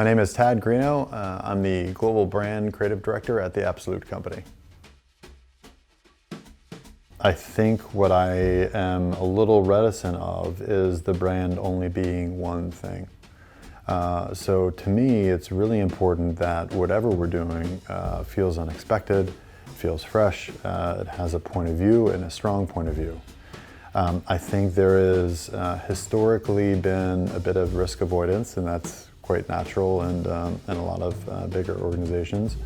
My name is Tad Greenough. I'm the Global Brand Creative Director at the Absolut company. I think what I am a little reticent of is the brand only being one thing. So to me, it's really important that whatever we're doing feels unexpected, feels fresh, it has a point of view and a strong point of view. I think there is historically been a bit of risk avoidance, and that's quite natural in a lot of bigger organizations.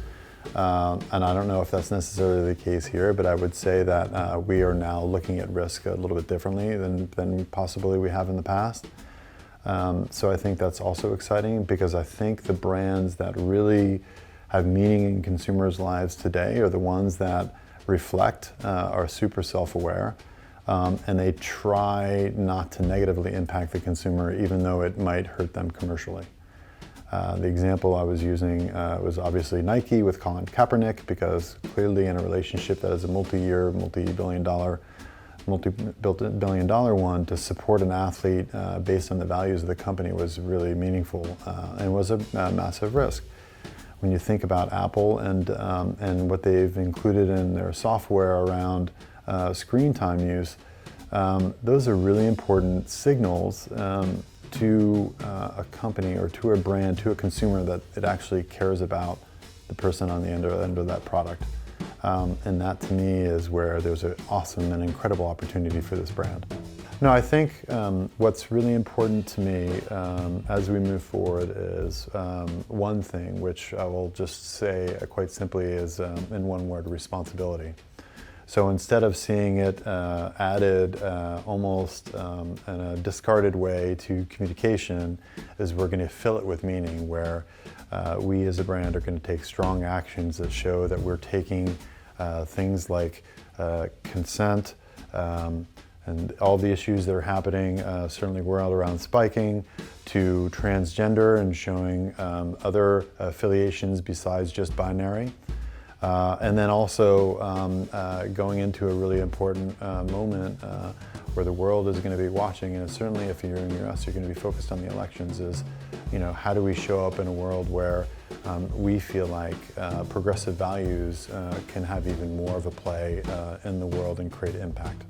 And I don't know if that's necessarily the case here, but I would say that we are now looking at risk a little bit differently than possibly we have in the past. So I think that's also exciting, because I think the brands that really have meaning in consumers' lives today are the ones that reflect, are super self-aware, and they try not to negatively impact the consumer, even though it might hurt them commercially. The example I was using was obviously Nike with Colin Kapernick, because clearly in a relationship that is a multi-year, multi-billion dollar one, to support an athlete based on the values of the company was really meaningful and was a massive risk. When you think about Apple and what they've included in their software around screen time use, those are really important signals to a company or to a brand, to a consumer, that it actually cares about the person on the end of that product. And that to me is where there's an awesome and incredible opportunity for this brand. No, I think what's really important to me as we move forward is one thing, which I will just say quite simply is, in one word, responsibility. So instead of seeing it added almost in a discarded way to communication, is we're going to fill it with meaning, where we as a brand are going to take strong actions that show that we're taking things like consent and all the issues that are happening, certainly world around spiking, to transgender and showing other affiliations besides just binary. And then also going into a really important moment where the world is going to be watching, and certainly if you're in the US, you're going to be focused on the elections, is, how do we show up in a world where we feel like progressive values can have even more of a play in the world and create impact.